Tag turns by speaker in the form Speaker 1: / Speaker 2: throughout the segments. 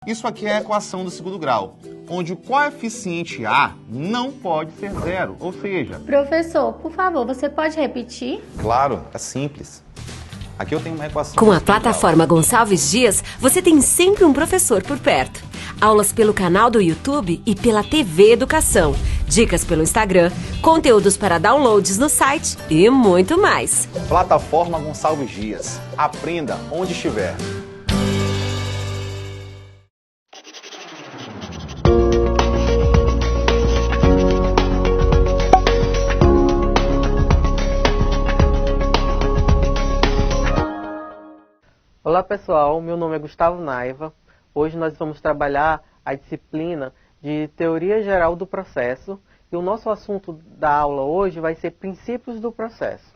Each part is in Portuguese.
Speaker 1: Isso aqui é a equação do segundo grau, onde o coeficiente A não pode ser zero, ou seja...
Speaker 2: Professor, por favor, você pode repetir?
Speaker 1: Claro, é simples. Aqui eu tenho uma equação...
Speaker 3: Com a plataforma Gonçalves Dias, você tem sempre um professor por perto. Aulas pelo canal do YouTube e pela TV Educação. Dicas pelo Instagram, conteúdos para downloads no site e muito mais.
Speaker 1: Plataforma Gonçalves Dias. Aprenda onde estiver.
Speaker 4: Olá pessoal, meu nome é Gustavo Naiva. Hoje nós vamos trabalhar a disciplina de Teoria Geral do Processo e o nosso assunto da aula hoje vai ser Princípios do Processo.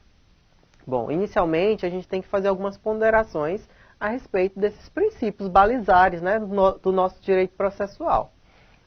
Speaker 4: Bom, inicialmente a gente tem que fazer algumas ponderações a respeito desses princípios balizares, né, do nosso direito processual.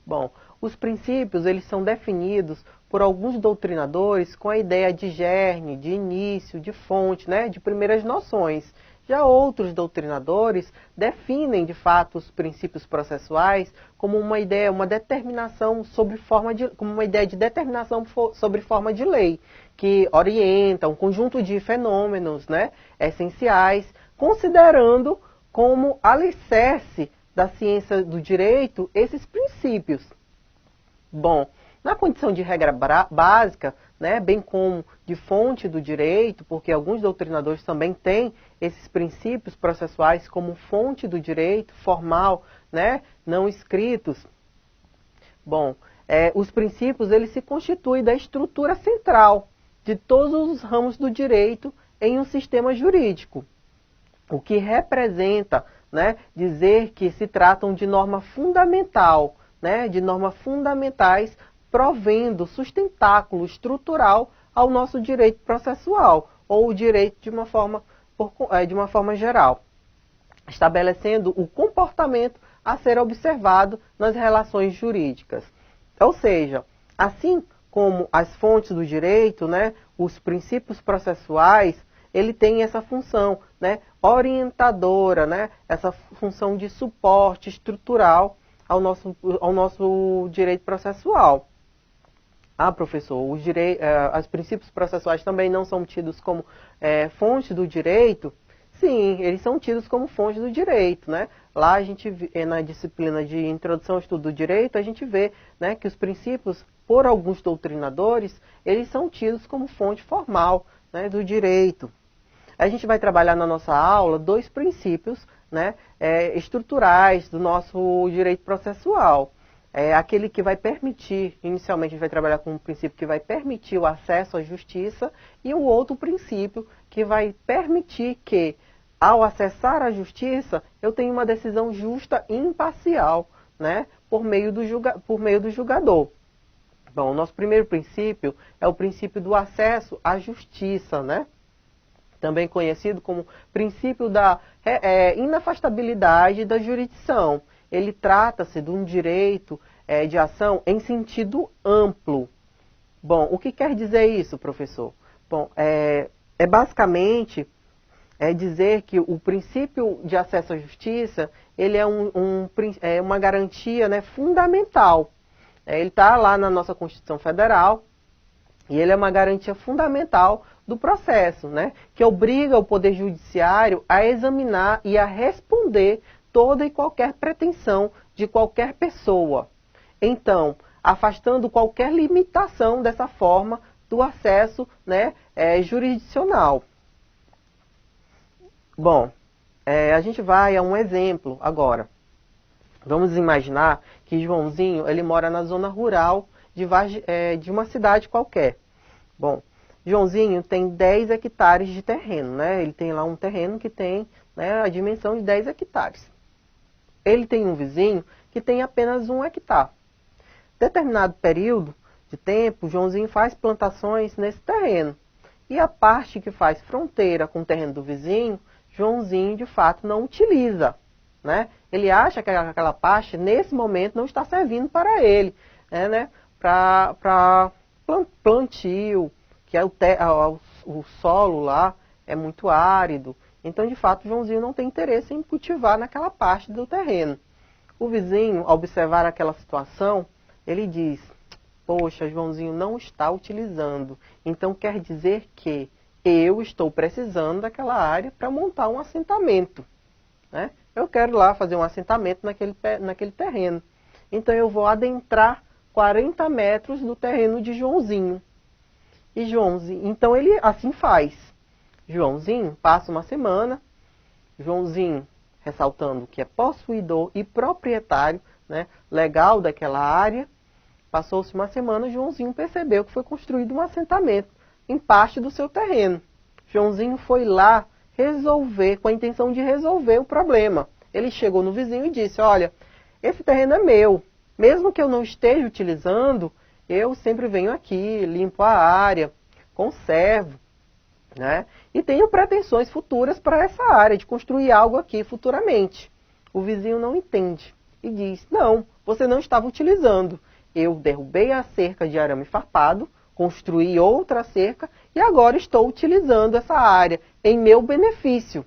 Speaker 4: Bom, os princípios eles são definidos por alguns doutrinadores com a ideia de germe, de início, de fonte, né, de primeiras noções. Já outros doutrinadores definem, de fato, os princípios processuais como uma ideia, uma determinação sobre forma de, como uma ideia de determinação sobre forma de lei, que orienta um conjunto de fenômenos, né, essenciais, considerando como alicerce da ciência do direito esses princípios. Bom, na condição de regra básica, né, bem como de fonte do direito, porque alguns doutrinadores também têm esses princípios processuais como fonte do direito formal, né, não escritos. Bom, os princípios eles se constituem da estrutura central de todos os ramos do direito em um sistema jurídico, o que representa, né, dizer que se tratam de norma fundamental, né, de normas fundamentais provendo sustentáculo estrutural ao nosso direito processual, ou o direito de uma forma geral, estabelecendo o comportamento a ser observado nas relações jurídicas. Ou seja, assim como as fontes do direito, né, os princípios processuais, ele tem essa função, né, orientadora, né, essa função de suporte estrutural ao nosso direito processual. Ah, professor, os princípios processuais também não são tidos como fonte do direito? Sim, eles são tidos como fonte do direito, né? Lá a gente, na disciplina de Introdução ao Estudo do Direito, a gente vê, né, que os princípios, por alguns doutrinadores, eles são tidos como fonte formal, né, do direito. A gente vai trabalhar na nossa aula dois princípios, né, estruturais do nosso direito processual. Aquele que vai permitir, inicialmente a gente vai trabalhar com um princípio que vai permitir o acesso à justiça e o outro princípio que vai permitir que, ao acessar a justiça, eu tenha uma decisão justa e imparcial, né, por meio do julgador. Bom, o nosso primeiro princípio é o princípio do acesso à justiça, né? Também conhecido como princípio da inafastabilidade da jurisdição. Ele trata-se de um direito de ação em sentido amplo. Bom, o que quer dizer isso, professor? Bom, basicamente dizer que o princípio de acesso à justiça ele é uma garantia, né, fundamental. Ele está lá na nossa Constituição Federal e ele é uma garantia fundamental do processo, né, que obriga o Poder Judiciário a examinar e a responder toda e qualquer pretensão de qualquer pessoa. Então, afastando qualquer limitação dessa forma do acesso, né, jurisdicional. Bom, a gente vai a um exemplo agora. Vamos imaginar que Joãozinho ele mora na zona rural de uma cidade qualquer. Bom, Joãozinho tem 10 hectares de terreno, né? Ele tem lá um terreno que tem, né, a dimensão de 10 hectares. Ele tem um vizinho que tem apenas 1 hectare. Determinado período de tempo, Joãozinho faz plantações nesse terreno. E a parte que faz fronteira com o terreno do vizinho, Joãozinho de fato não utiliza, né? Ele acha que aquela parte, nesse momento, não está servindo para ele, né? Para plantio, que o solo lá é muito árido. Então, de fato, Joãozinho não tem interesse em cultivar naquela parte do terreno. O vizinho, ao observar aquela situação, ele diz: poxa, Joãozinho não está utilizando, então quer dizer que eu estou precisando daquela área para montar um assentamento, né? Eu quero lá fazer um assentamento naquele terreno. Então eu vou adentrar 40 metros do terreno de Joãozinho. E Joãozinho, então ele assim faz. Joãozinho passa uma semana, Joãozinho, ressaltando que é possuidor e proprietário, né, legal daquela área, passou-se uma semana, Joãozinho percebeu que foi construído um assentamento em parte do seu terreno. Joãozinho foi lá resolver, com a intenção de resolver o problema. Ele chegou no vizinho e disse: olha, esse terreno é meu, mesmo que eu não esteja utilizando, eu sempre venho aqui, limpo a área, conservo, né? E tenho pretensões futuras para essa área, de construir algo aqui futuramente. O vizinho não entende e diz: não, você não estava utilizando. Eu derrubei a cerca de arame farpado, construí outra cerca e agora estou utilizando essa área em meu benefício,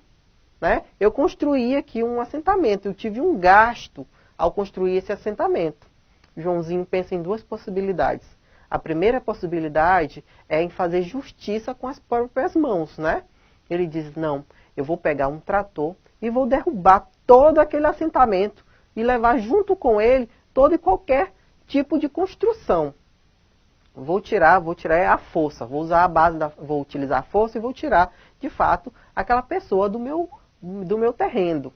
Speaker 4: né? Eu construí aqui um assentamento, eu tive um gasto ao construir esse assentamento. Joãozinho pensa em duas possibilidades. A primeira possibilidade é em fazer justiça com as próprias mãos, né? Ele diz: não, eu vou pegar um trator e vou derrubar todo aquele assentamento e levar junto com ele todo e qualquer tipo de construção. Vou tirar a força, vou utilizar a força e vou tirar, de fato, aquela pessoa do meu terreno.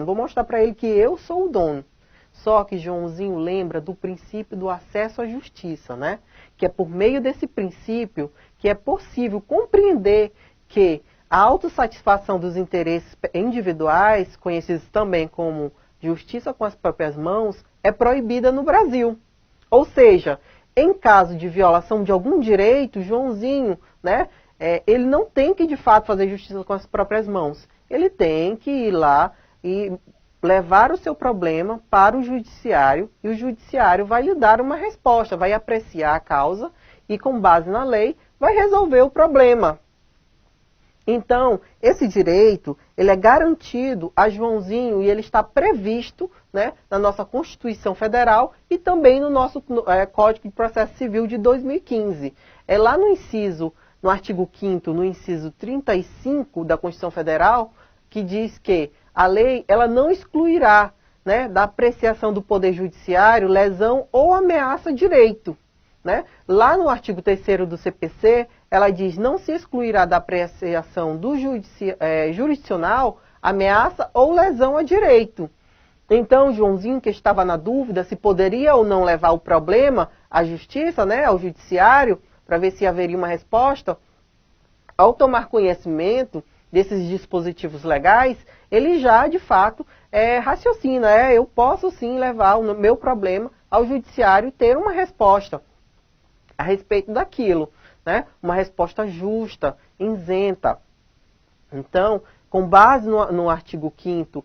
Speaker 4: Vou mostrar para ele que eu sou o dono. Só que Joãozinho lembra do princípio do acesso à justiça, né? Que é por meio desse princípio que é possível compreender que a autossatisfação dos interesses individuais, conhecidos também como justiça com as próprias mãos, é proibida no Brasil. Ou seja, em caso de violação de algum direito, Joãozinho, né, ele não tem que de fato fazer justiça com as próprias mãos. Ele tem que ir lá e levar o seu problema para o judiciário, e o judiciário vai lhe dar uma resposta, vai apreciar a causa e, com base na lei, vai resolver o problema. Então, esse direito, ele é garantido a Joãozinho e ele está previsto, né, na nossa Constituição Federal e também no nosso Código de Processo Civil de 2015. É lá no artigo 5º, no inciso 35 da Constituição Federal, que diz que a lei ela não excluirá, né, da apreciação do Poder Judiciário lesão ou ameaça a direito, né? Lá no artigo 3º do CPC, ela diz: não se excluirá da apreciação do jurisdicional ameaça ou lesão a direito. Então, Joãozinho, que estava na dúvida se poderia ou não levar o problema à justiça, né, ao judiciário, para ver se haveria uma resposta, ao tomar conhecimento desses dispositivos legais, ele já, de fato, raciocina, eu posso sim levar o meu problema ao judiciário e ter uma resposta a respeito daquilo, né? Uma resposta justa, isenta. Então, com base no artigo 5º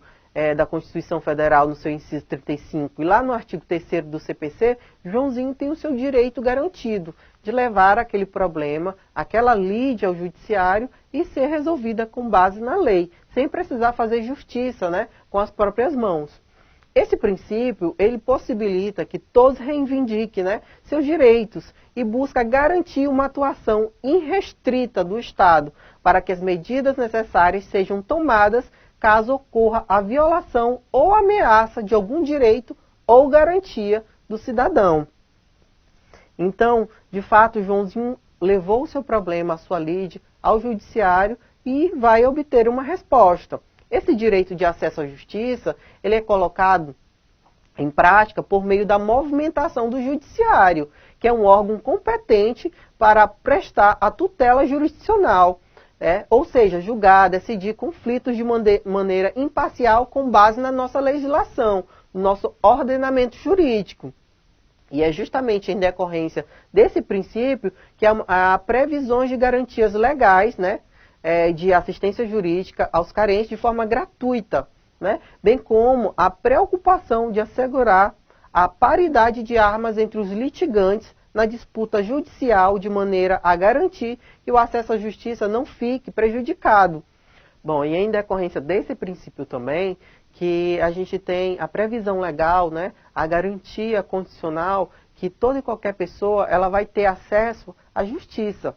Speaker 4: da Constituição Federal, no seu inciso 35, e lá no artigo 3º do CPC, Joãozinho tem o seu direito garantido de levar aquele problema, aquela lide ao judiciário e ser resolvida com base na lei, sem precisar fazer justiça, né, com as próprias mãos. Esse princípio, ele possibilita que todos reivindiquem, né, seus direitos e busca garantir uma atuação irrestrita do Estado para que as medidas necessárias sejam tomadas caso ocorra a violação ou ameaça de algum direito ou garantia do cidadão. Então, de fato, Joãozinho levou o seu problema, a sua lide, ao judiciário e vai obter uma resposta. Esse direito de acesso à justiça, ele é colocado em prática por meio da movimentação do judiciário, que é um órgão competente para prestar a tutela jurisdicional, ou seja, julgar, decidir conflitos de maneira imparcial com base na nossa legislação, no nosso ordenamento jurídico. E é justamente em decorrência desse princípio que há previsões de garantias legais, né, de assistência jurídica aos carentes de forma gratuita, né, bem como a preocupação de assegurar a paridade de armas entre os litigantes na disputa judicial, de maneira a garantir que o acesso à justiça não fique prejudicado. Bom, e em decorrência desse princípio também, que a gente tem a previsão legal, né, a garantia condicional que toda e qualquer pessoa ela vai ter acesso à justiça.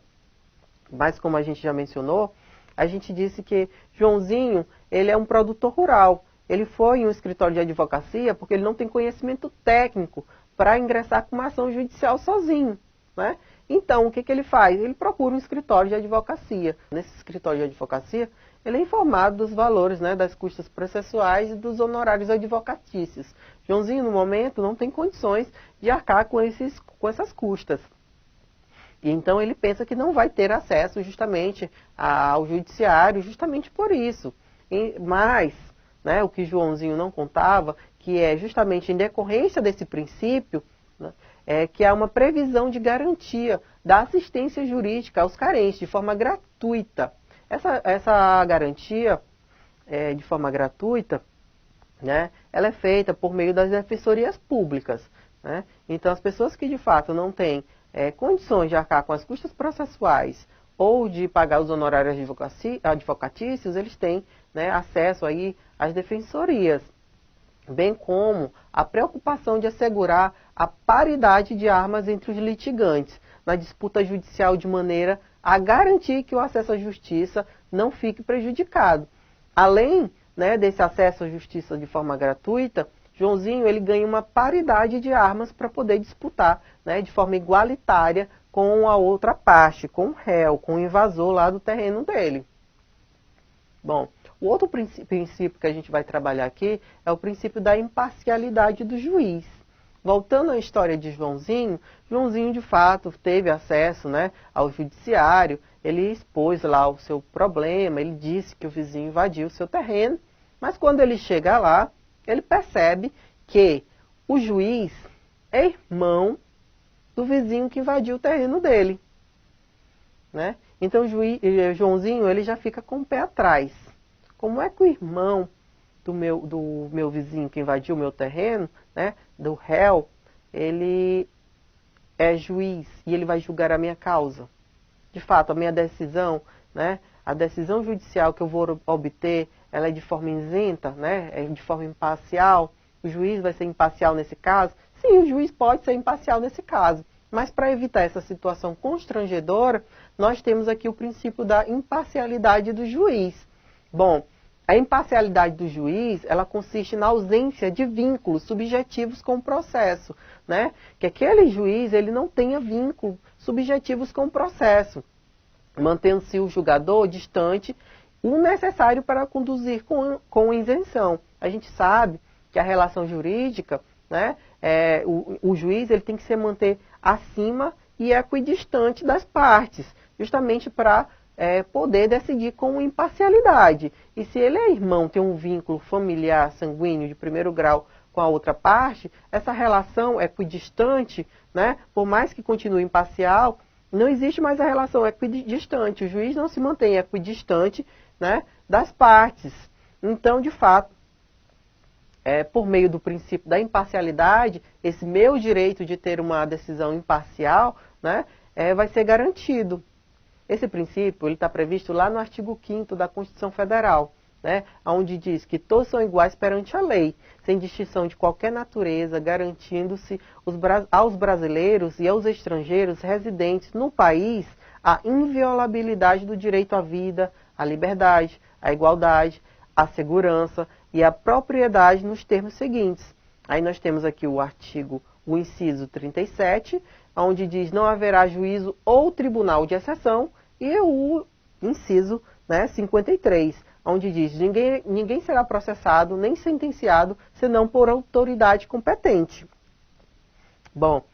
Speaker 4: Mas como a gente já mencionou, a gente disse que Joãozinho ele é um produtor rural. Ele foi em um escritório de advocacia porque ele não tem conhecimento técnico para ingressar com uma ação judicial sozinho, né? Então, o que ele faz? Ele procura um escritório de advocacia. Nesse escritório de advocacia, ele é informado dos valores, né, das custas processuais e dos honorários advocatícios. Joãozinho, no momento, não tem condições de arcar com essas custas. E então ele pensa que não vai ter acesso justamente ao judiciário, justamente por isso. Mas, né, o que Joãozinho não contava, que é justamente em decorrência desse princípio, né, é que há uma previsão de garantia da assistência jurídica aos carentes, de forma gratuita. Essa garantia, de forma gratuita, né, ela é feita por meio das defensorias públicas, né? Então, as pessoas que de fato não têm condições de arcar com as custas processuais ou de pagar os honorários advocatícios, eles têm, né, acesso aí às defensorias, bem como a preocupação de assegurar a paridade de armas entre os litigantes na disputa judicial de maneira a garantir que o acesso à justiça não fique prejudicado. Além, né, desse acesso à justiça de forma gratuita, Joãozinho ele ganha uma paridade de armas para poder disputar, né, de forma igualitária com a outra parte, com o réu, com o invasor lá do terreno dele. Bom, o outro princípio que a gente vai trabalhar aqui é o princípio da imparcialidade do juiz. Voltando à história de Joãozinho, Joãozinho de fato teve acesso, né, ao judiciário, ele expôs lá o seu problema, ele disse que o vizinho invadiu o seu terreno, mas quando ele chega lá, ele percebe que o juiz é irmão do vizinho que invadiu o terreno dele, né? Então Joãozinho ele já fica com o pé atrás. Como é que o irmão do meu vizinho que invadiu o meu terreno, né, do réu, ele é juiz e ele vai julgar a minha causa? De fato, a minha decisão, né, a decisão judicial que eu vou obter, ela é de forma isenta, né, é de forma imparcial? O juiz vai ser imparcial nesse caso? Sim, o juiz pode ser imparcial nesse caso. Mas para evitar essa situação constrangedora, nós temos aqui o princípio da imparcialidade do juiz. Bom, a imparcialidade do juiz, ela consiste na ausência de vínculos subjetivos com o processo, né? Que aquele juiz, ele não tenha vínculos subjetivos com o processo, mantendo-se o julgador distante, o necessário para conduzir com isenção. A gente sabe que a relação jurídica, né, o juiz ele tem que se manter acima e equidistante das partes, justamente para poder decidir com imparcialidade. E se ele é irmão, tem um vínculo familiar sanguíneo de primeiro grau com a outra parte, essa relação equidistante, né, por mais que continue imparcial, não existe mais a relação equidistante. O juiz não se mantém equidistante, né, das partes. Então, de fato, por meio do princípio da imparcialidade, esse meu direito de ter uma decisão imparcial, né, vai ser garantido. Esse princípio está previsto lá no artigo 5º da Constituição Federal, né, onde diz que todos são iguais perante a lei, sem distinção de qualquer natureza, garantindo-se aos brasileiros e aos estrangeiros residentes no país a inviolabilidade do direito à vida, à liberdade, à igualdade, à segurança e à propriedade nos termos seguintes. Aí nós temos aqui o inciso 37, onde diz não haverá juízo ou tribunal de exceção, e o inciso, né, 53, onde diz ninguém será processado nem sentenciado senão por autoridade competente. Bom,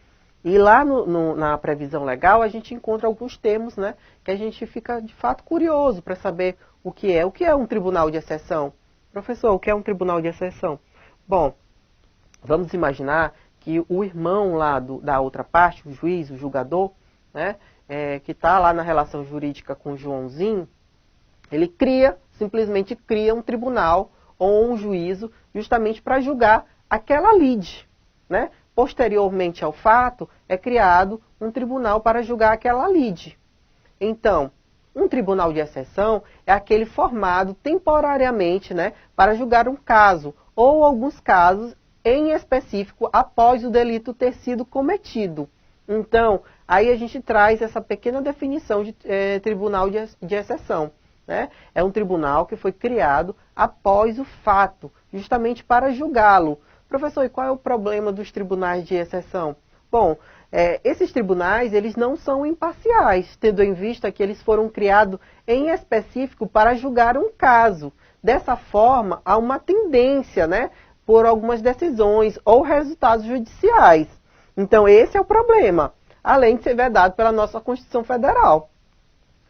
Speaker 4: e lá na previsão legal a gente encontra alguns termos, né, que a gente fica de fato curioso para saber o que é um tribunal de exceção. Professor, o que é um tribunal de exceção? Bom, vamos imaginar que o irmão lá da outra parte, o juiz, o julgador, né, que está lá na relação jurídica com o Joãozinho, ele simplesmente cria um tribunal ou um juízo justamente para julgar aquela lide, né? Posteriormente ao fato, é criado um tribunal para julgar aquela lide. Então, Um tribunal de exceção é aquele formado temporariamente, né, para julgar um caso ou alguns casos em específico após o delito ter sido cometido. Então, aí a gente traz essa pequena definição de tribunal de exceção, né? É um tribunal que foi criado após o fato, justamente para julgá-lo. Professor, e qual é o problema dos tribunais de exceção? Bom, esses tribunais, eles não são imparciais, tendo em vista que eles foram criados em específico para julgar um caso. Dessa forma, há uma tendência, né, por algumas decisões ou resultados judiciais. Então, esse é o problema, além de ser vedado pela nossa Constituição Federal.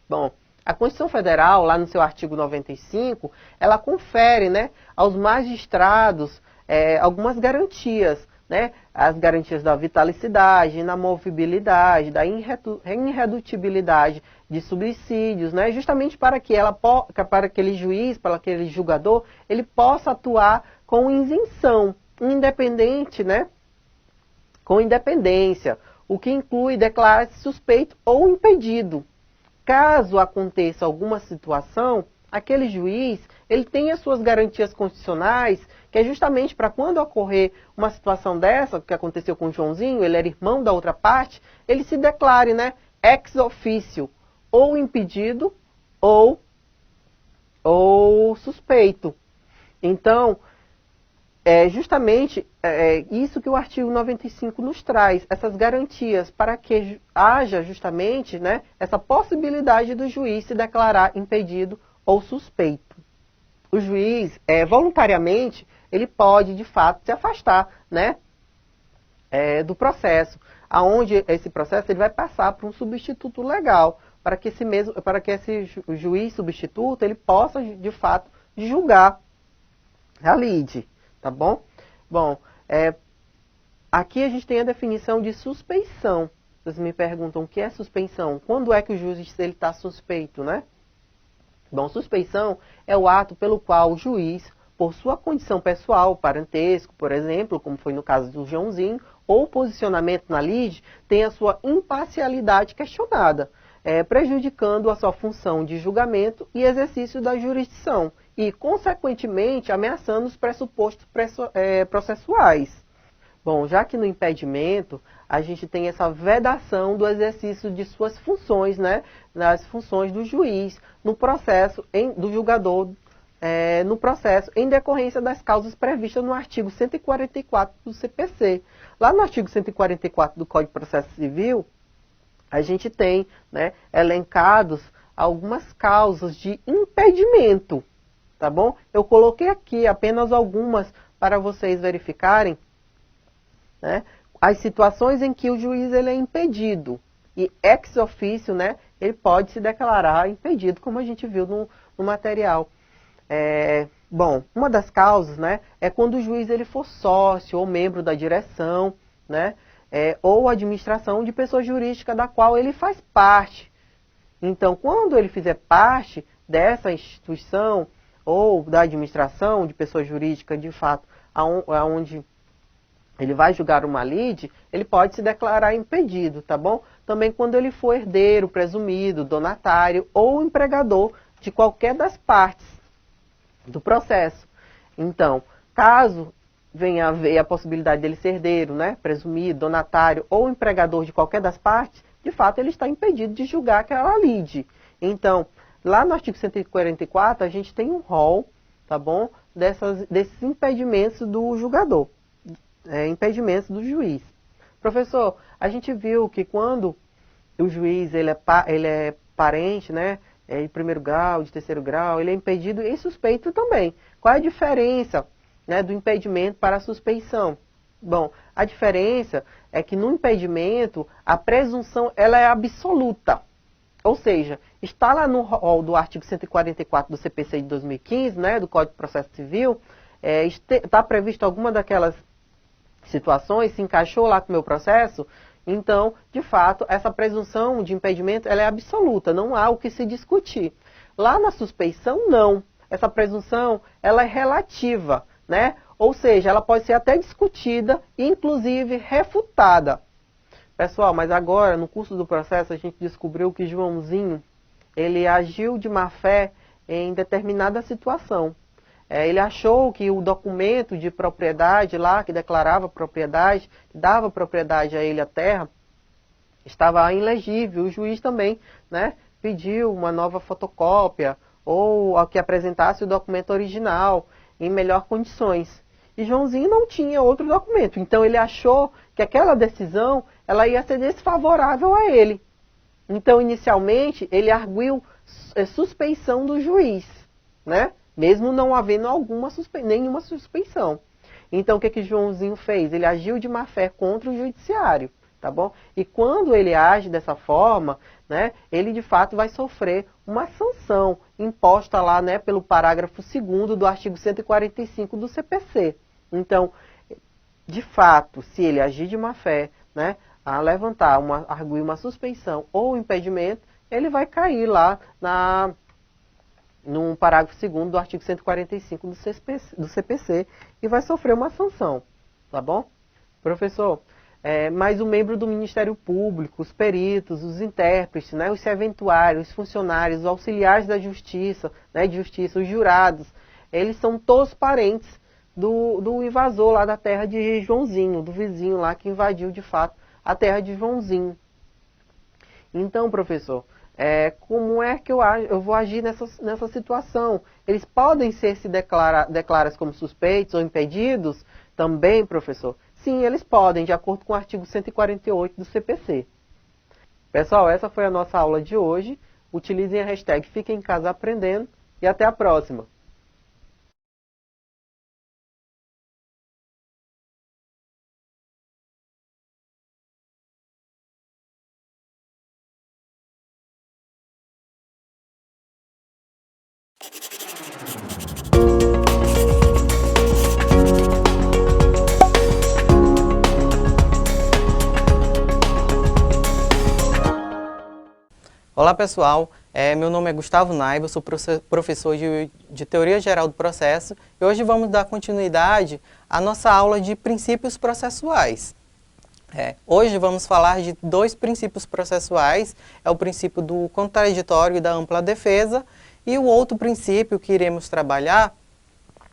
Speaker 4: Bom, a Constituição Federal, lá no seu artigo 95, ela confere, né, aos magistrados algumas garantias, né, as garantias da vitaliciedade, inamovibilidade, da irredutibilidade de subsídios, né, justamente para que para aquele juiz, para aquele julgador, ele possa atuar com isenção, independente, né, com independência, o que inclui declarar-se suspeito ou impedido. Caso aconteça alguma situação, aquele juiz, ele tem as suas garantias constitucionais, que é justamente para quando ocorrer uma situação dessa, que aconteceu com o Joãozinho, ele era irmão da outra parte, ele se declare, né, ex officio, ou impedido ou suspeito. Então, justamente isso que o artigo 95 nos traz, essas garantias para que haja justamente, né, essa possibilidade do juiz se declarar impedido ou suspeito. O juiz, voluntariamente, ele pode, de fato, se afastar, né, do processo, aonde esse processo ele vai passar para um substituto legal, para que esse juiz substituto ele possa, de fato, julgar a lide. Tá bom? Bom, aqui a gente tem a definição de suspeição. Vocês me perguntam o que é suspeição? Quando é que o juiz está suspeito, né? Bom, suspeição é o ato pelo qual o juiz, por sua condição pessoal, parentesco, por exemplo, como foi no caso do Joãozinho, ou posicionamento na lide, tem a sua imparcialidade questionada, prejudicando a sua função de julgamento e exercício da jurisdição e, consequentemente, ameaçando os pressupostos processuais. Bom, já que no impedimento, a gente tem essa vedação do exercício de suas funções, né, nas funções do juiz, no processo, do julgador, no processo, em decorrência das causas previstas no artigo 144 do CPC. Lá no artigo 144 do Código de Processo Civil, a gente tem, né, elencados algumas causas de impedimento, tá bom? Eu coloquei aqui apenas algumas para vocês verificarem, né, as situações em que o juiz ele é impedido. E ex officio, né, ele pode se declarar impedido, como a gente viu no material. Bom, uma das causas, né, é quando o juiz ele for sócio ou membro da direção, né, ou administração de pessoa jurídica da qual ele faz parte. Então, quando ele fizer parte dessa instituição ou da administração de pessoa jurídica, de fato, aonde ele vai julgar uma lide, ele pode se declarar impedido, tá bom? Também quando ele for herdeiro, presumido, donatário ou empregador de qualquer das partes do processo. Então, caso venha a haver a possibilidade dele ser herdeiro, né, presumido, donatário ou empregador de qualquer das partes, de fato ele está impedido de julgar aquela lide. Então, lá no artigo 144, a gente tem um rol, tá bom, desses impedimentos do julgador, impedimentos do juiz. Professor, a gente viu que quando o juiz ele é parente, né, de primeiro grau, de terceiro grau, ele é impedido e suspeito também. Qual é a diferença, né, do impedimento para a suspeição? Bom, a diferença é que no impedimento a presunção ela é absoluta. Ou seja, está lá no rol do artigo 144 do CPC de 2015, né, do Código de Processo Civil, está previsto alguma daquelas situações, se encaixou lá com o meu processo, então, de fato, essa presunção de impedimento ela é absoluta, não há o que se discutir. Lá na suspeição, não. Essa presunção ela é relativa, né? Ou seja, ela pode ser até discutida e, inclusive, refutada. Pessoal, mas agora, no curso do processo, a gente descobriu que Joãozinho, ele agiu de má fé em determinada situação. Ele achou que o documento de propriedade lá, que declarava propriedade, que dava propriedade a ele a terra, estava ilegível. O juiz também, né, pediu uma nova fotocópia ou que apresentasse o documento original em melhores condições. E Joãozinho não tinha outro documento. Então ele achou que aquela decisão ela ia ser desfavorável a ele. Então, inicialmente, ele arguiu suspeição do juiz, né? Mesmo não havendo nenhuma suspeição. Então, o que Joãozinho fez? Ele agiu de má fé contra o judiciário, tá bom? E quando ele age dessa forma, né, ele de fato vai sofrer uma sanção imposta lá, né, pelo parágrafo 2º do artigo 145 do CPC. Então, de fato, se ele agir de má fé, né, a levantar, arguir uma suspeição ou impedimento, ele vai cair lá no parágrafo 2º do artigo 145 do CPC e vai sofrer uma sanção, tá bom? Professor, mas o membro do Ministério Público, os peritos, os intérpretes, né, os serventuários, os funcionários, os auxiliares da justiça, né, de justiça, os jurados, eles são todos parentes do invasor lá da terra de Joãozinho, do vizinho lá que invadiu de fato a terra de Joãozinho. Então, professor, como é que eu vou agir nessa situação? Eles podem se declarados como suspeitos ou impedidos? Também, professor? Sim, eles podem, de acordo com o artigo 148 do CPC. Pessoal, essa foi a nossa aula de hoje. Utilizem a hashtag Fiquem em Casa Aprendendo e até a próxima. Olá pessoal, meu nome é Gustavo Naiva, sou professor de Teoria Geral do Processo e hoje vamos dar continuidade à nossa aula de princípios processuais. Hoje vamos falar de 2 princípios processuais, o princípio do contraditório e da ampla defesa e o outro princípio que iremos trabalhar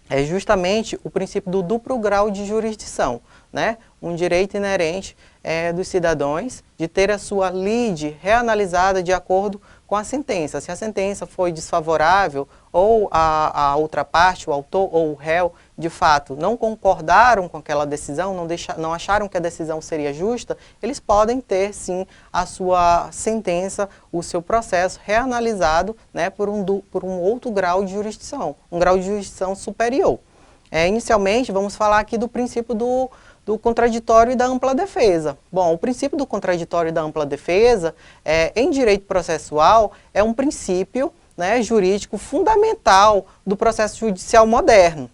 Speaker 4: é justamente o princípio do duplo grau de jurisdição, né? Um direito inerente dos cidadãos de ter a sua lide reanalisada de acordo com a sentença. Se a sentença foi desfavorável ou a outra parte, o autor ou o réu, de fato, não concordaram com aquela decisão, não acharam que a decisão seria justa, eles podem ter, sim, a sua sentença, o seu processo reanalisado, né, por um outro grau de jurisdição, um grau de jurisdição superior. Inicialmente, vamos falar aqui do princípio do contraditório e da ampla defesa. Bom, o princípio do contraditório e da ampla defesa, em direito processual, é um princípio, né, jurídico fundamental do processo judicial moderno.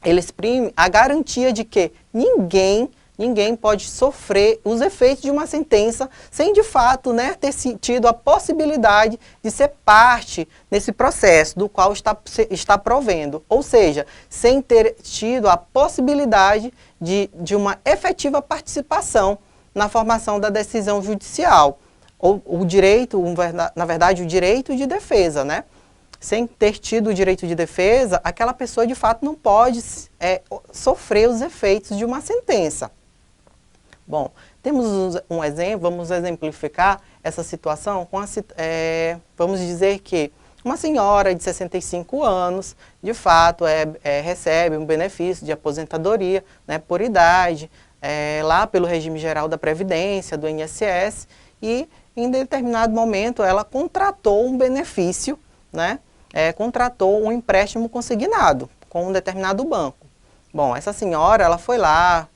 Speaker 4: Ele exprime a garantia de que ninguém pode sofrer os efeitos de uma sentença sem, de fato, né, ter tido a possibilidade de ser parte nesse processo do qual está provendo. Ou seja, sem ter tido a possibilidade de uma efetiva participação na formação da decisão judicial. Ou o direito, na verdade, o direito de defesa, né? Sem ter tido o direito de defesa, aquela pessoa, de fato, não pode sofrer os efeitos de uma sentença. Bom, temos um exemplo, vamos exemplificar essa situação com vamos dizer que uma senhora de 65 anos, de fato, recebe um benefício de aposentadoria, né, por idade, lá pelo regime geral da Previdência, do INSS, e em determinado momento ela contratou um benefício, né, contratou um empréstimo consignado com um determinado banco. Bom, essa senhora, ela foi lá,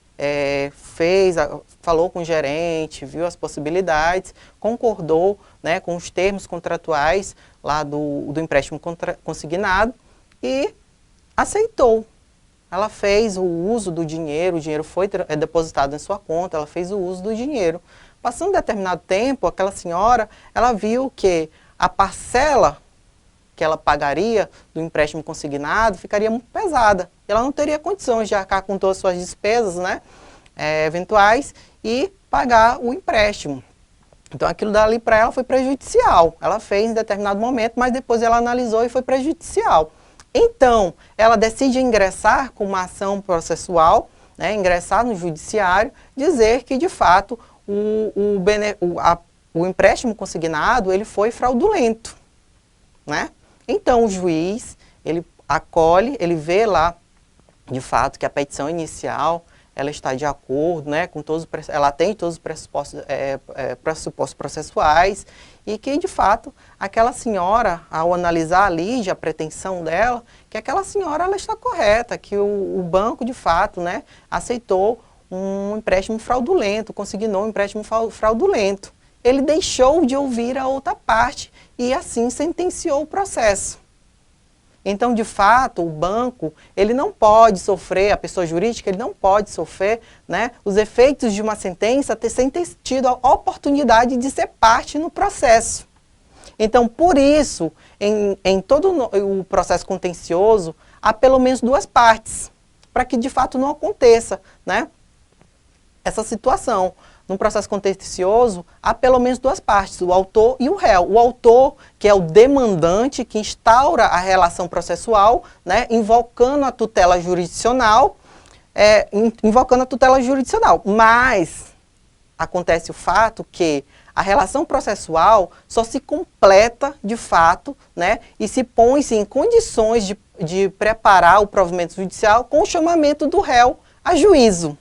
Speaker 4: falou com o gerente, viu as possibilidades, concordou, né, com os termos contratuais lá do empréstimo consignado e aceitou. Ela fez o uso do dinheiro, o dinheiro foi depositado em sua conta, ela fez o uso do dinheiro. Passando um determinado tempo, aquela senhora, ela viu que a parcela que ela pagaria do empréstimo consignado ficaria muito pesada. Ela não teria condições de arcar com todas as suas despesas, né, eventuais e pagar o empréstimo.
Speaker 5: Então aquilo dali para ela foi prejudicial. Ela fez em determinado momento, mas depois ela analisou e foi prejudicial. Então, ela decide ingressar com uma ação processual, né, ingressar no judiciário, dizer que de fato o empréstimo consignado ele foi fraudulento, né? Então o juiz, ele acolhe, ele vê lá de fato que a petição inicial ela está de acordo, né, com todos, ela tem todos os pressupostos processuais e que, de fato, aquela senhora, ao analisar ali a pretensão dela, que aquela senhora ela está correta, que o banco, de fato, né, aceitou um empréstimo fraudulento, consignou um empréstimo fraudulento. Ele deixou de ouvir a outra parte e, assim, sentenciou o processo. Então, de fato, o banco, ele não pode sofrer, a pessoa jurídica, ele não pode sofrer, né, os efeitos de uma sentença sem ter tido a oportunidade de ser parte no processo. Então, por isso, em todo o processo contencioso, há pelo menos duas partes, para que de fato não aconteça, né, essa situação. No processo contencioso, há pelo menos duas partes, o autor e o réu. O autor, que é o demandante, que instaura a relação processual, né, invocando a tutela jurisdicional, Mas acontece o fato que a relação processual só se completa, de fato, né, e se põe-se em condições de preparar o provimento judicial com o chamamento do réu a juízo.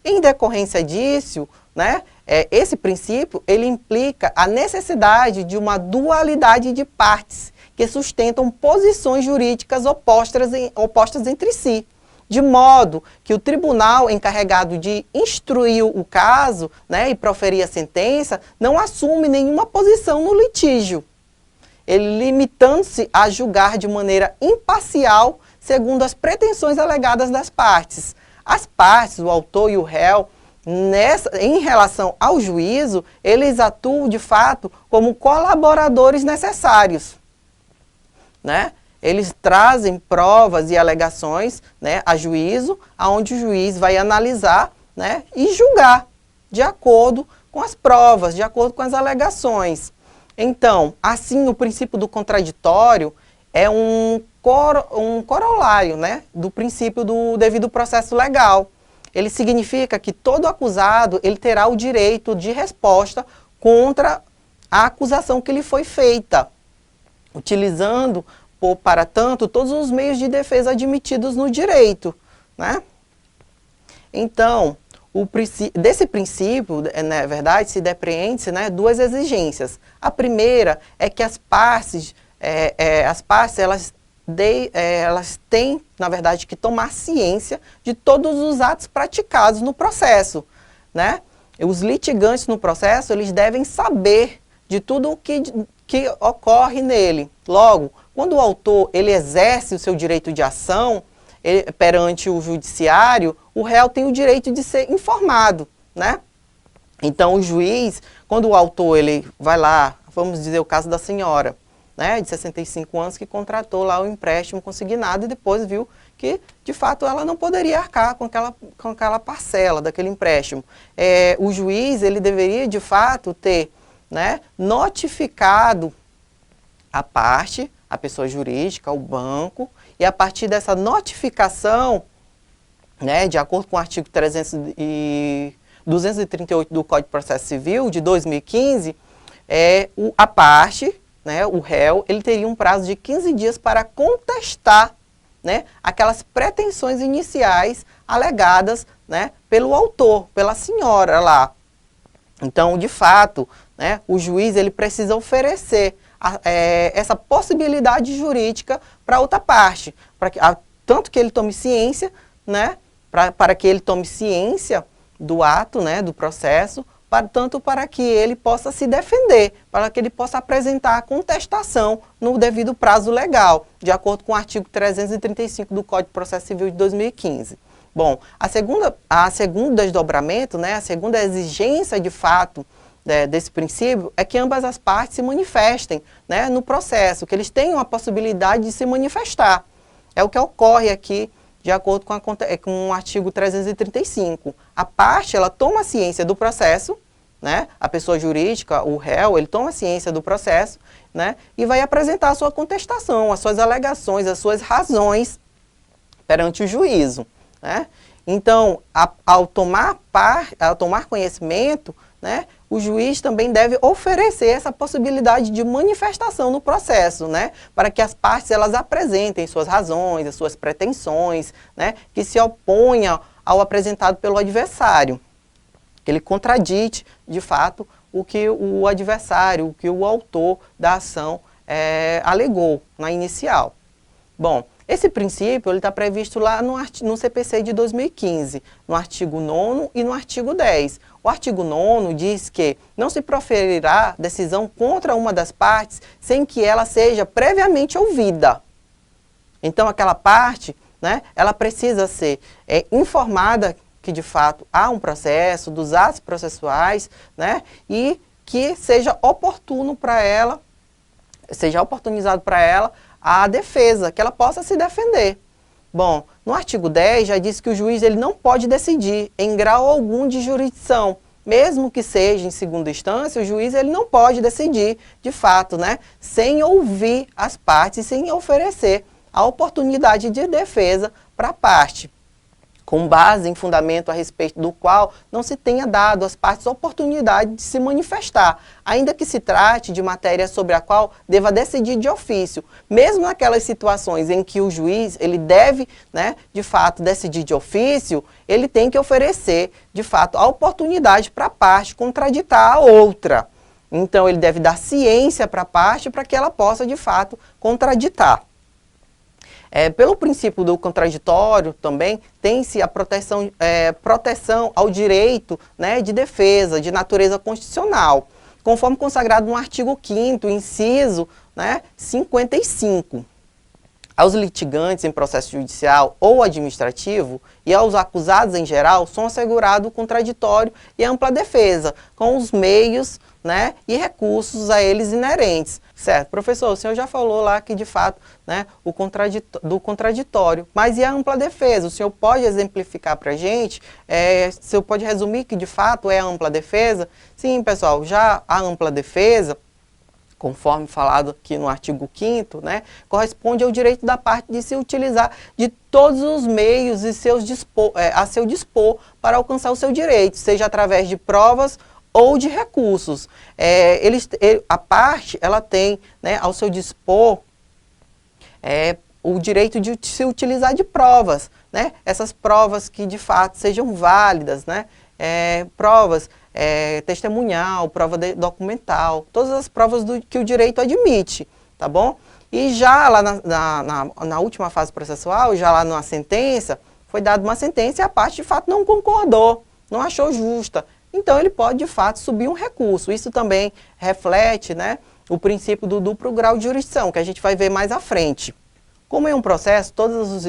Speaker 5: Em decorrência disso, né, esse princípio ele implica a necessidade de uma dualidade de partes que sustentam posições jurídicas opostas entre si, de modo que o tribunal encarregado de instruir o caso, né, e proferir a sentença não assume nenhuma posição no litígio, ele limitando-se a julgar de maneira imparcial segundo as pretensões alegadas das partes. As partes, o autor e o réu, em relação ao juízo, eles atuam, de fato, como colaboradores necessários, né? Eles trazem provas e alegações, né, a juízo, onde o juiz vai analisar, né, e julgar de acordo com as provas, de acordo com as alegações. Então, assim, o princípio do contraditório é um corolário, né, do princípio do devido processo legal. Ele significa que todo acusado ele terá o direito de resposta contra a acusação que lhe foi feita, utilizando, para tanto, todos os meios de defesa admitidos no direito, né? Então, desse princípio, na verdade, se depreende-se, né, duas exigências. A primeira é que as partes elas têm, na verdade, que tomar ciência de todos os atos praticados no processo, né? Os litigantes no processo, eles devem saber de tudo o que ocorre nele. Logo, quando o autor ele exerce o seu direito de ação perante o judiciário, o réu tem o direito de ser informado, né? Então, o juiz, quando o autor ele vai lá, vamos dizer o caso da senhora, né, de 65 anos, que contratou lá o empréstimo consignado e depois viu que, de fato, ela não poderia arcar com aquela parcela daquele empréstimo. O juiz, ele deveria, de fato, ter, né, notificado a parte, a pessoa jurídica, o banco, e a partir dessa notificação, né, de acordo com o artigo 238 do Código de Processo Civil, de 2015, a parte, né, o réu, ele teria um prazo de 15 dias para contestar, né, aquelas pretensões iniciais alegadas, né, pelo autor, pela senhora lá. Então, de fato, né, o juiz ele precisa oferecer essa possibilidade jurídica para outra parte, tanto que ele tome ciência, né, para que ele tome ciência do ato, né, do processo, tanto para que ele possa se defender, para que ele possa apresentar a contestação no devido prazo legal, de acordo com o artigo 335 do Código de Processo Civil de 2015. Bom, a segunda desdobramento, né, a segunda exigência de fato desse princípio é que ambas as partes se manifestem, né, no processo, que eles tenham a possibilidade de se manifestar. É o que ocorre aqui de acordo com o artigo 335. A parte, ela toma ciência do processo, né, a pessoa jurídica, o réu, ele toma ciência do processo, né, e vai apresentar a sua contestação, as suas alegações, as suas razões perante o juízo, né. Então, ao tomar conhecimento, né, o juiz também deve oferecer essa possibilidade de manifestação no processo, né, para que as partes elas apresentem suas razões, as suas pretensões, né, que se oponham ao apresentado pelo adversário, que ele contradite, de fato, o que o adversário, o que o autor da ação alegou na inicial. Bom, esse princípio está previsto lá no CPC de 2015, no artigo 9º e no artigo 10. O artigo 9º diz que não se proferirá decisão contra uma das partes sem que ela seja previamente ouvida. Então, aquela parte, né, ela precisa ser informada que, de fato, há um processo, dos atos processuais, né, e que seja oportuno para ela, seja oportunizado para ela a defesa, que ela possa se defender. Bom, no artigo 10 já diz que o juiz ele não pode decidir em grau algum de jurisdição, mesmo que seja em segunda instância, o juiz ele não pode decidir, de fato, né, sem ouvir as partes, sem oferecer a oportunidade de defesa para a parte, com base em fundamento a respeito do qual não se tenha dado às partes a oportunidade de se manifestar, ainda que se trate de matéria sobre a qual deva decidir de ofício. Mesmo naquelas situações em que o juiz ele deve, né, de fato, decidir de ofício, ele tem que oferecer, de fato, a oportunidade para a parte contraditar a outra. Então, ele deve dar ciência para a parte para que ela possa, de fato, contraditar. Pelo princípio do contraditório também tem-se a proteção ao direito, né, de defesa, de natureza constitucional, conforme consagrado no artigo 5º, inciso, né, 55. Aos litigantes em processo judicial ou administrativo e aos acusados em geral são assegurados o contraditório e a ampla defesa, com os meios, né, e recursos a eles inerentes. Certo, professor, o senhor já falou lá que, de fato, né, do contraditório, mas e a ampla defesa? O senhor pode exemplificar para a gente? O senhor pode resumir que, de fato, é a ampla defesa? Sim, pessoal, já a ampla defesa, conforme falado aqui no artigo 5º, né, corresponde ao direito da parte de se utilizar de todos os meios e a seu dispor para alcançar o seu direito, seja através de provas ou de recursos. A parte ela tem, né, ao seu dispor o direito de se utilizar de provas, né, essas provas que de fato sejam válidas, né, provas testemunhal, prova documental, todas as provas que o direito admite, tá bom? E já lá na última fase processual, já lá na sentença, foi dada uma sentença e a parte de fato não concordou, não achou justa. Então ele pode de fato subir um recurso. Isso também reflete, né, o princípio do duplo grau de jurisdição, que a gente vai ver mais à frente. Como em um processo, todas as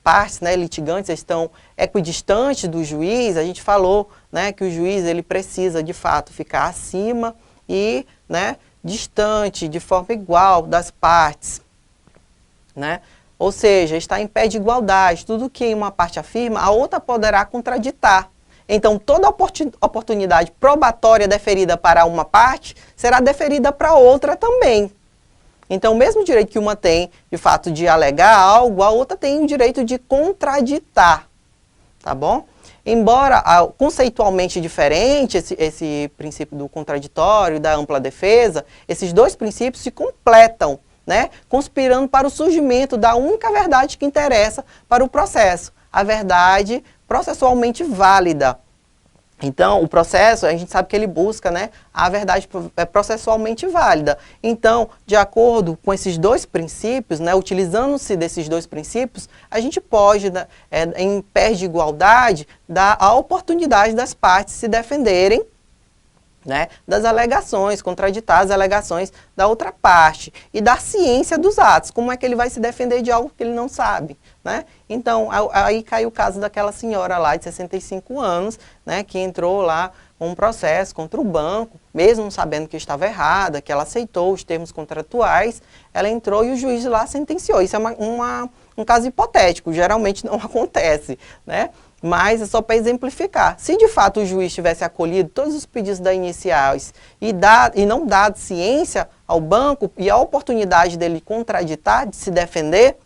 Speaker 5: partes, né, litigantes estão equidistantes do juiz, a gente falou, né, que o juiz ele precisa, de fato, ficar acima e, né, distante, de forma igual das partes, né? Ou seja, está em pé de igualdade. Tudo que uma parte afirma, a outra poderá contraditar. Então, toda oportunidade probatória deferida para uma parte será deferida para outra também. Então, o mesmo direito que uma tem, de fato, de alegar algo, a outra tem o direito de contraditar, tá bom? Embora conceitualmente diferente esse princípio do contraditório e da ampla defesa, esses dois princípios se completam, né? Conspirando para o surgimento da única verdade que interessa para o processo, a verdade processualmente válida. Então, o processo, a gente sabe que ele busca, né, a verdade processualmente válida. Então, de acordo com esses dois princípios, né, utilizando-se desses dois princípios, a gente pode, em pé de igualdade, dar a oportunidade das partes se defenderem, né, das alegações, contraditar as alegações da outra parte e dar ciência dos atos. Como é que ele vai se defender de algo que ele não sabe, né? Então, aí cai o caso daquela senhora lá de 65 anos, né, que entrou lá com um processo contra o banco, mesmo sabendo que estava errada, que ela aceitou os termos contratuais, ela entrou e o juiz lá sentenciou. Isso é um caso hipotético, geralmente não acontece, né? mas é só para exemplificar. Se de fato o juiz tivesse acolhido todos os pedidos da iniciais e não dado ciência ao banco e a oportunidade dele contraditar, de se defender,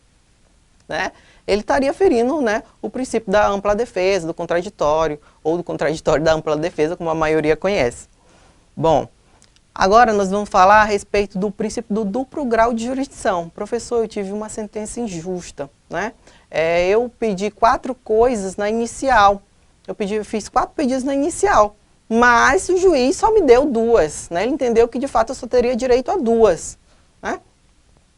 Speaker 5: né, ele estaria ferindo, né, o princípio da ampla defesa, do contraditório, ou do contraditório da ampla defesa, como a maioria conhece. Bom, agora nós vamos falar a respeito do princípio do duplo grau de jurisdição. Professor, eu tive uma sentença injusta, né? Eu pedi 4 coisas na inicial, fiz 4 pedidos na inicial, mas o juiz só me deu 2, né? Ele entendeu que de fato eu só teria direito a 2, né?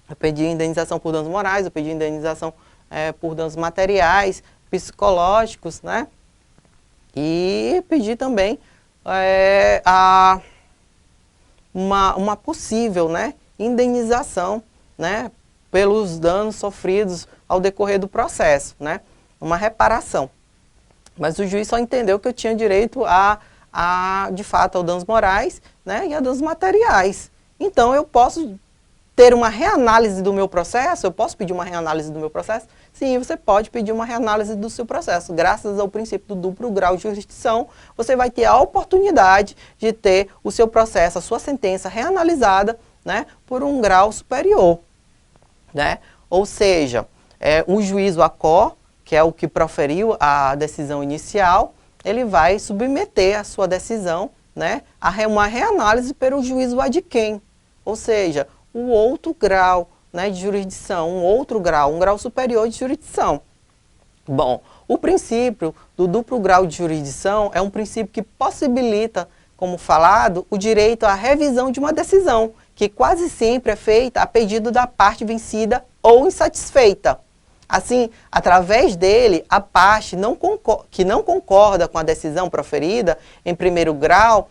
Speaker 5: Eu pedi indenização por danos morais, eu pedi indenização por danos materiais, psicológicos, né? E pedi também uma possível, né, indenização, né, pelos danos sofridos ao decorrer do processo, né, uma reparação. Mas o juiz só entendeu que eu tinha direito de fato, aos danos morais, né, e a danos materiais. Então, eu posso ter uma reanálise do meu processo? Eu posso pedir uma reanálise do meu processo? Sim, você pode pedir uma reanálise do seu processo. Graças ao princípio do duplo grau de jurisdição, você vai ter a oportunidade de ter o seu processo, a sua sentença reanalisada, né, por um grau superior, né? Ou seja, o juízo ACO, que é o que proferiu a decisão inicial, ele vai submeter a sua decisão, né, a uma reanálise pelo juízo adquem, ou seja, o outro grau, né, de jurisdição, um grau superior de jurisdição. Bom, o princípio do duplo grau de jurisdição é um princípio que possibilita, como falado, o direito à revisão de uma decisão, que quase sempre é feita a pedido da parte vencida ou insatisfeita. Assim, através dele, a parte que não concorda com a decisão proferida em primeiro grau,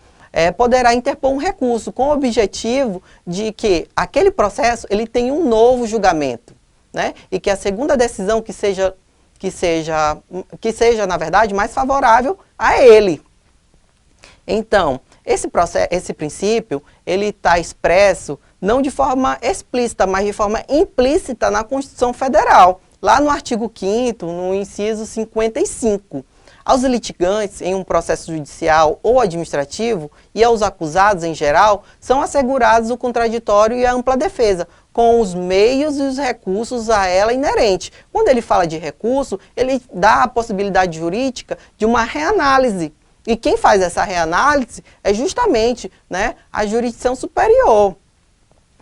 Speaker 5: poderá interpor um recurso com o objetivo de que aquele processo ele tenha um novo julgamento, né? E que a segunda decisão que seja, na verdade, mais favorável a ele. Então, esse princípio, ele está expresso não de forma explícita, mas de forma implícita na Constituição Federal, lá no artigo 5º, no inciso 55. Aos litigantes em um processo judicial ou administrativo e aos acusados em geral, são assegurados o contraditório e a ampla defesa, com os meios e os recursos a ela inerente. Quando ele fala de recurso, ele dá a possibilidade jurídica de uma reanálise. E quem faz essa reanálise é justamente, né, a jurisdição superior,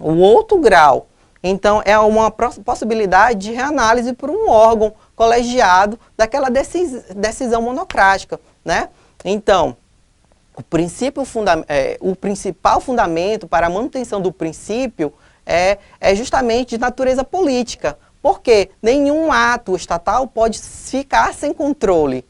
Speaker 5: o outro grau. Então, é uma possibilidade de reanálise por um órgão colegiado daquela decisão monocrática, né? Então, o principal fundamento para a manutenção do princípio é justamente de natureza política, porque nenhum ato estatal pode ficar sem controle.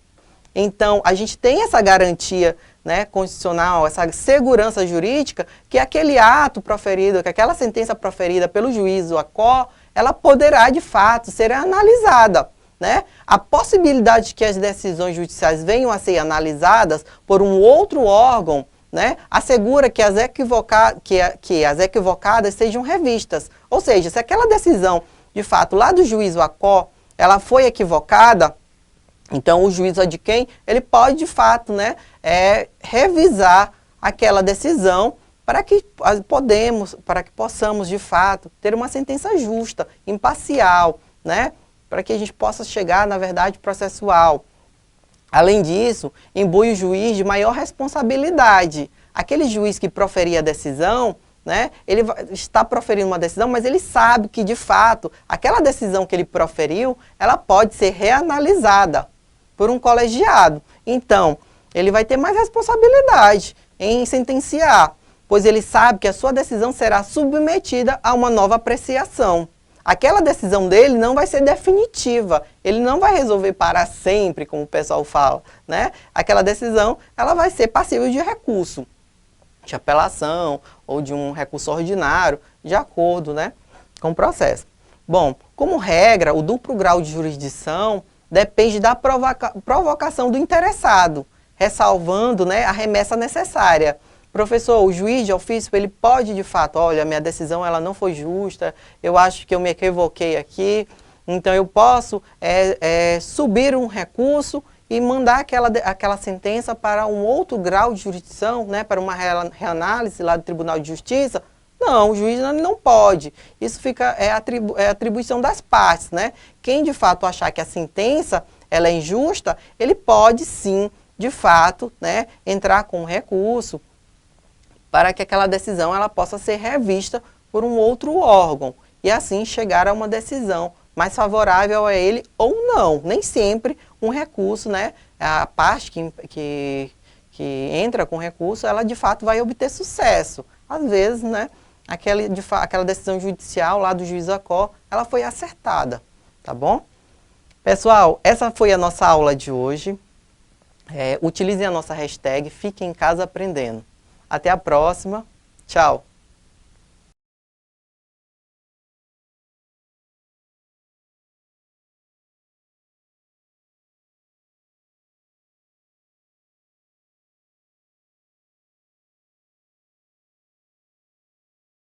Speaker 5: Então, a gente tem essa garantia, né, constitucional, essa segurança jurídica, que aquele ato proferido, que aquela sentença proferida pelo juízo ACO, ela poderá, de fato, ser analisada, né? A possibilidade de que as decisões judiciais venham a ser analisadas por um outro órgão, né, assegura que as equivocadas sejam revistas. Ou seja, se aquela decisão, de fato, lá do juízo ACO, ela foi equivocada, então o juízo adquem, ele pode, de fato, né, revisar aquela decisão para que possamos, de fato, ter uma sentença justa, imparcial, né, para que a gente possa chegar na verdade processual. Além disso, imbui o juiz de maior responsabilidade. Aquele juiz que proferia a decisão, né, ele está proferindo uma decisão, mas ele sabe que, de fato, aquela decisão que ele proferiu, ela pode ser reanalisada por um colegiado. Então, ele vai ter mais responsabilidade em sentenciar, pois ele sabe que a sua decisão será submetida a uma nova apreciação. Aquela decisão dele não vai ser definitiva, ele não vai resolver para sempre, como o pessoal fala, né? Aquela decisão, ela vai ser passível de recurso, de apelação ou de um recurso ordinário, de acordo, né, com o processo. Bom, como regra, o duplo grau de jurisdição depende da provocação do interessado, ressalvando, né, a remessa necessária. Professor, o juiz de ofício, ele pode, de fato, olha, minha decisão ela não foi justa, eu acho que eu me equivoquei aqui, então eu posso subir um recurso e mandar aquela sentença para um outro grau de jurisdição, né, para uma reanálise lá do Tribunal de Justiça? Não, o juiz não pode. Isso é atribuição das partes, né? Quem de fato achar que a sentença ela é injusta, ele pode sim, de fato, né, entrar com recurso para que aquela decisão ela possa ser revista por um outro órgão e assim chegar a uma decisão mais favorável a ele ou não. Nem sempre um recurso, né, a parte que entra com recurso, ela de fato vai obter sucesso. Às vezes, né, aquela decisão judicial lá do juiz Acó, ela foi acertada, tá bom? Pessoal, essa foi a nossa aula de hoje. Utilizem a nossa hashtag Fiquem em Casa Aprendendo. Até a próxima. Tchau!